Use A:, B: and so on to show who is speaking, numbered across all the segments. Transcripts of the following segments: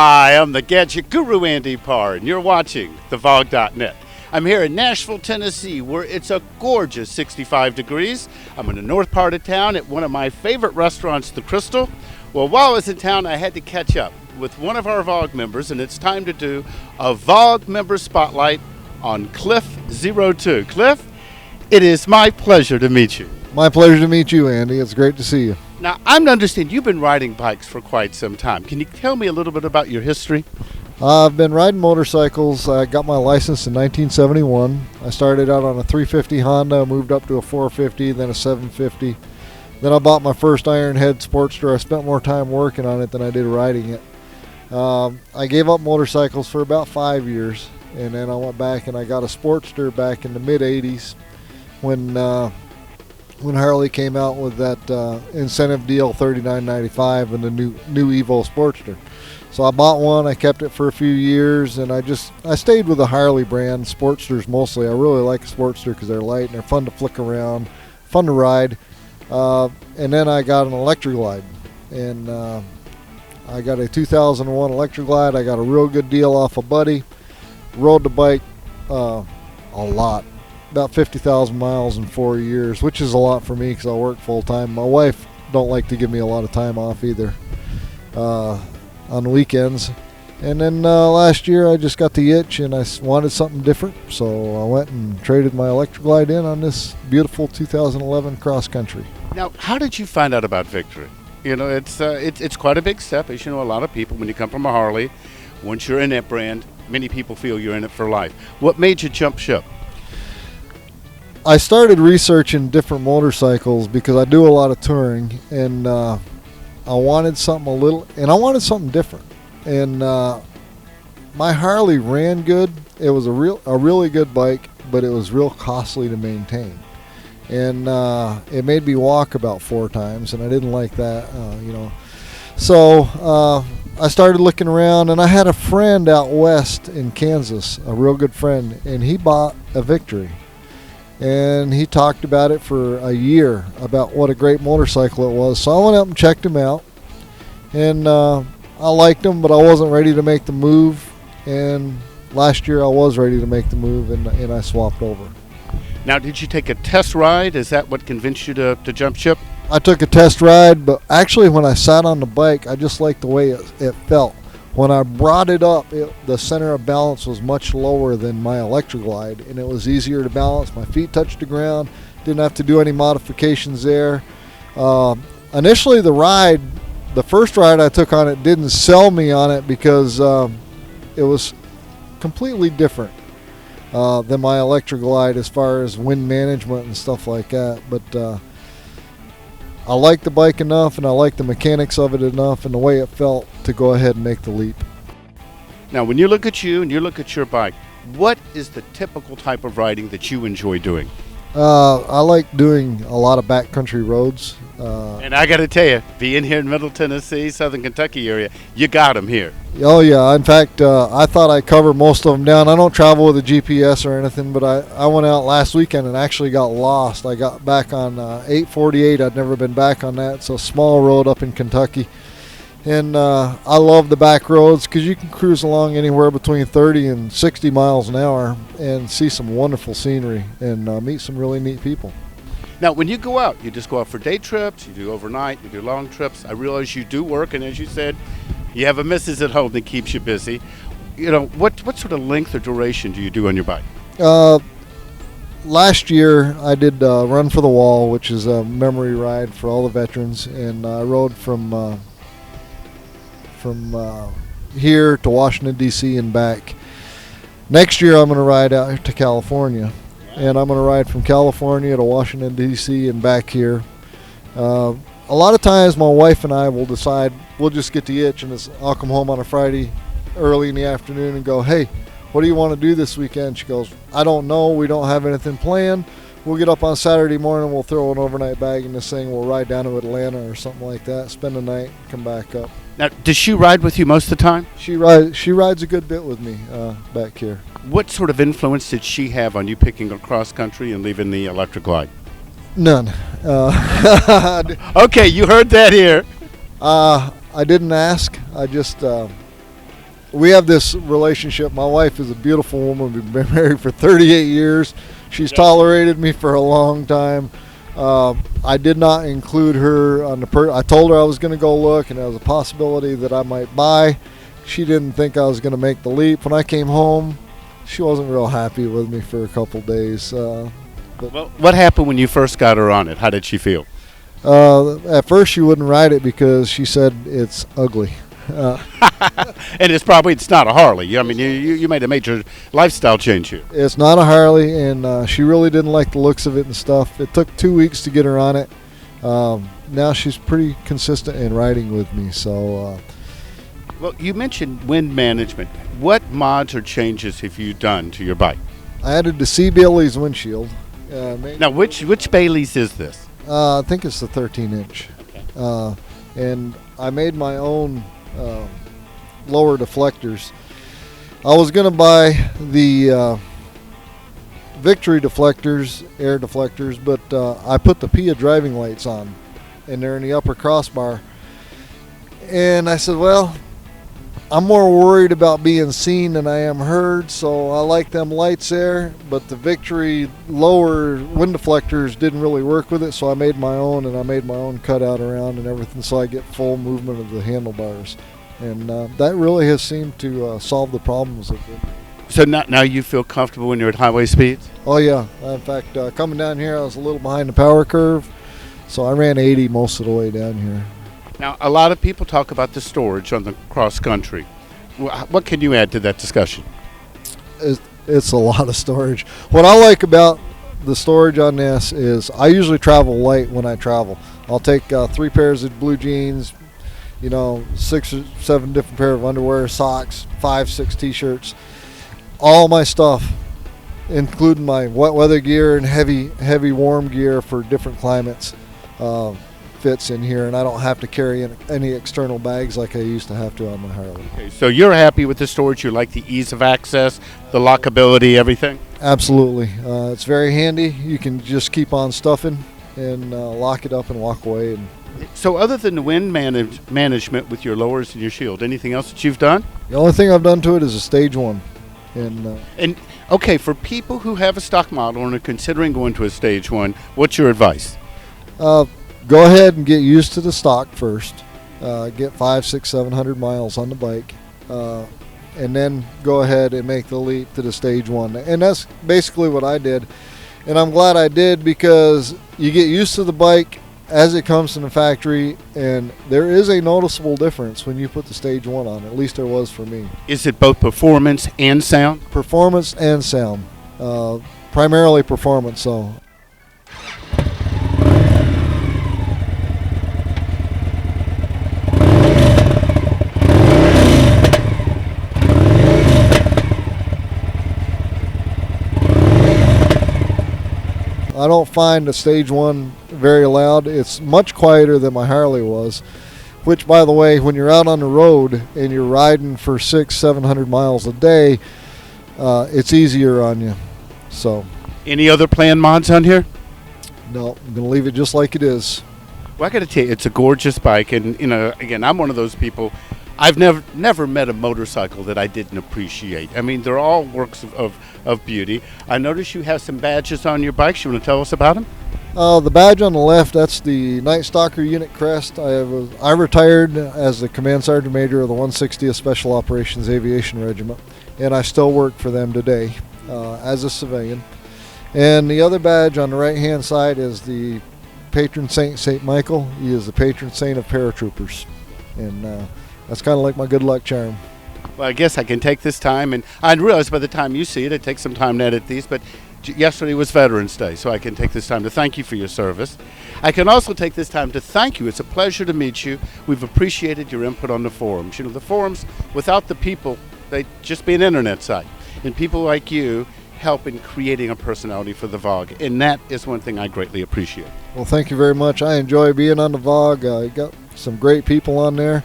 A: Hi, I'm the Gadget Guru Andy Parr, and you're watching TheVog.net. I'm here in Nashville, Tennessee, where it's a gorgeous 65 degrees. I'm in the north part of town at one of my favorite restaurants, The Crystal. Well, while I was in town, I had to catch up with one of our VOG members, and it's time to do a VOG member spotlight on Cliff02. Cliff, it is my pleasure to meet you.
B: My pleasure to meet you, Andy. It's great to see you.
A: Now, I'm to understand you've been riding bikes for quite some time. Can you tell me a little bit about your history?
B: I've been riding motorcycles. I got my license in 1971. I started out on a 350 Honda, moved up to a 450, then a 750. Then I bought my first Ironhead Sportster. I spent more time working on it than I did riding it. I gave up motorcycles for about 5 years, and then I went back and I got a Sportster back in the mid-'80s when Harley came out with that incentive deal, $39.95, and the new Evo Sportster. So I bought one, I kept it for a few years, and I stayed with the Harley brand, Sportsters mostly. I really like a Sportster because they're light and they're fun to flick around, fun to ride. And then I got an Electroglide, and I got a 2001 Electroglide. I got a real good deal off a buddy. Rode the bike a lot. About 50,000 miles in 4 years, which is a lot for me because I work full time. My wife don't like to give me a lot of time off either on the weekends. And then last year I just got the itch and I wanted something different, so I went and traded my Electroglide in on this beautiful 2011 cross country.
A: Now, how did you find out about Victory? You know, it's quite a big step. As you know, a lot of people, when you come from a Harley, once you're in that brand, many people feel you're in it for life. What made you jump ship?
B: I started researching different motorcycles because I do a lot of touring, and I wanted something different. And my Harley ran good. It was a really good bike, but it was real costly to maintain. And it made me walk about 4 times, and I didn't like that, So I started looking around, and I had a friend out west in Kansas, a real good friend, and he bought a Victory. And he talked about it for a year, about what a great motorcycle it was. So I went up and checked him out, and I liked him, but I wasn't ready to make the move. And last year I was ready to make the move, and I swapped over.
A: Now, did you take a test ride? Is that what convinced you to jump ship?
B: I took a test ride, but actually when I sat on the bike, I just liked the way it felt. When I brought it up, the center of balance was much lower than my Electroglide, and it was easier to balance. My feet touched the ground, didn't have to do any modifications there. Initially, the first ride I took on it didn't sell me on it because it was completely different than my Electroglide as far as wind management and stuff like that. But I liked the bike enough, and I liked the mechanics of it enough and the way it felt to go ahead and make the leap.
A: Now, when you look at you and you look at your bike, what is the typical type of riding that you enjoy doing?
B: I like doing a lot of backcountry roads.
A: And I got to tell you, being here in Middle Tennessee, Southern Kentucky area, you got them here.
B: Oh, yeah. In fact, I thought I covered most of them down. I don't travel with a GPS or anything, but I went out last weekend and actually got lost. I got back on 848. I'd never been back on that. It's a small road up in Kentucky. And I love the back roads because you can cruise along anywhere between 30 and 60 miles an hour and see some wonderful scenery and meet some really neat people.
A: Now, when you go out, you just go out for day trips, you do overnight, you do long trips. I realize you do work, and as you said, you have a missus at home that keeps you busy. You know, what sort of length or duration do you do on your bike?
B: Last year, I did Run for the Wall, which is a memory ride for all the veterans, and I rode from here to Washington, D.C. and back. Next year, I'm going to ride out to California, and I'm going to ride from California to Washington, D.C. and back here. A lot of times, my wife and I will decide we'll just get the itch, and I'll come home on a Friday early in the afternoon and go, hey, what do you want to do this weekend? She goes, I don't know. We don't have anything planned. We'll get up on Saturday morning. We'll throw an overnight bag in this thing. We'll ride down to Atlanta or something like that, spend the night, come back up.
A: Now, does she ride with you most of the time?
B: She rides a good bit with me back here.
A: What sort of influence did she have on you picking a cross country and leaving the Electroglide?
B: None.
A: Okay, you heard that here.
B: I didn't ask. I just we have this relationship. My wife is a beautiful woman. We've been married for 38 years. She's tolerated me for a long time. I did not include her on the I told her I was going to go look, and there was a possibility that I might buy. She didn't think I was going to make the leap. When I came home, she wasn't real happy with me for a couple days.
A: Well, what happened when you first got her on it? How did she feel?
B: At first, she wouldn't ride it because she said it's ugly.
A: And it's not a Harley. I mean, you made a major lifestyle change here.
B: It's not a Harley, and she really didn't like the looks of it and stuff. It took 2 weeks to get her on it. Now she's pretty consistent in riding with me. So,
A: well, you mentioned wind management. What mods or changes have you done to your bike?
B: I added the C. Bailey's windshield.
A: Now, which Bailey's is this?
B: I think it's the 13-inch.
A: Okay.
B: And I made my own lower deflectors. I was going to buy the Victory deflectors, air deflectors, but I put the PIA driving lights on, and they're in the upper crossbar. And I said, well, I'm more worried about being seen than I am heard, so I like them lights there, but the Victory lower wind deflectors didn't really work with it, so I made my own, and I made my own cutout around and everything, so I get full movement of the handlebars. And that really has seemed to solve the problems of it.
A: So now you feel comfortable when you're at highway speeds?
B: Oh yeah, in fact, coming down here I was a little behind the power curve, so I ran 80 most of the way down here.
A: Now, a lot of people talk about the storage on the cross country. What can you add to that discussion?
B: It's a lot of storage. What I like about the storage on this is I usually travel light when I travel. I'll take 3 pairs of blue jeans, 6 or 7 different pair of underwear, socks, 5, 6 t-shirts, all my stuff, including my wet weather gear and heavy warm gear for different climates, fits in here, and I don't have to carry any external bags like I used to have to on my Harley.
A: Okay, so you're happy with the storage? You like the ease of access, the lockability, everything?
B: Absolutely. It's very handy. You can just keep on stuffing and lock it up and walk away.
A: So other than the wind management with your lowers and your shield, anything else that you've done?
B: The only thing I've done to it is a stage 1.
A: And okay, for people who have a stock model and are considering going to a stage 1, what's your advice?
B: Go ahead and get used to the stock first. Get 500, 600, 700 miles on the bike, and then go ahead and make the leap to the stage 1. And that's basically what I did. And I'm glad I did, because you get used to the bike as it comes from the factory, and there is a noticeable difference when you put the stage 1 on. At least there was for me.
A: Is it both performance and sound?
B: Performance and sound. Primarily performance, so. I don't find the stage 1 very loud. It's much quieter than my Harley was, which, by the way, when you're out on the road and you're riding for 600, 700 miles a day, it's easier on you. So,
A: any other planned mods on here?
B: No, I'm going to leave it just like it is.
A: Well, I got to tell you, it's a gorgeous bike, and again, I'm one of those people. I've never met a motorcycle that I didn't appreciate. I mean, they're all works of beauty. I noticed you have some badges on your bikes. You want to tell us about them?
B: The badge on the left, that's the Night Stalker Unit Crest. I retired as the Command Sergeant Major of the 160th Special Operations Aviation Regiment, and I still work for them today as a civilian. And the other badge on the right-hand side is the patron saint, St. Michael. He is the patron saint of paratroopers. And that's kind of like my good luck charm.
A: Well, I guess I can take this time, and I realize by the time you see it, it takes some time to edit these, but yesterday was Veterans Day, so I can take this time to thank you for your service. I can also take this time to thank you. It's a pleasure to meet you. We've appreciated your input on the forums. The forums, without the people, they'd just be an internet site. And people like you help in creating a personality for the VOG, and that is one thing I greatly appreciate.
B: Well, thank you very much. I enjoy being on the VOG. You got some great people on there.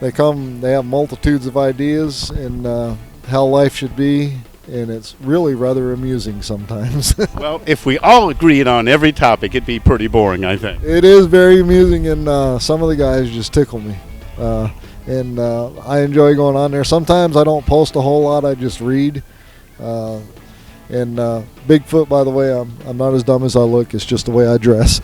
B: They have multitudes of ideas and how life should be, and it's really rather amusing sometimes.
A: Well, if we all agreed on every topic, it'd be pretty boring, I think.
B: It is very amusing, and some of the guys just tickle me. and I enjoy going on there. Sometimes I don't post a whole lot. I just read. And Bigfoot, by the way, I'm not as dumb as I look. It's just the way I dress.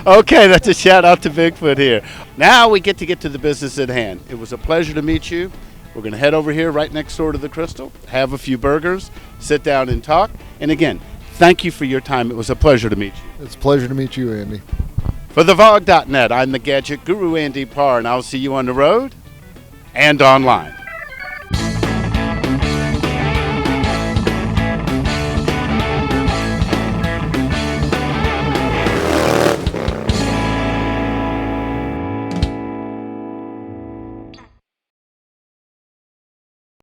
A: Okay, that's a shout out to Bigfoot here. Now we get to the business at hand. It was a pleasure to meet you. We're going to head over here right next door to the Crystal, have a few burgers, sit down and talk. And again, thank you for your time. It was a pleasure to meet you.
B: It's a pleasure to meet you, Andy.
A: For thevog.net, I'm the Gadget Guru, Andy Parr, and I'll see you on the road and online.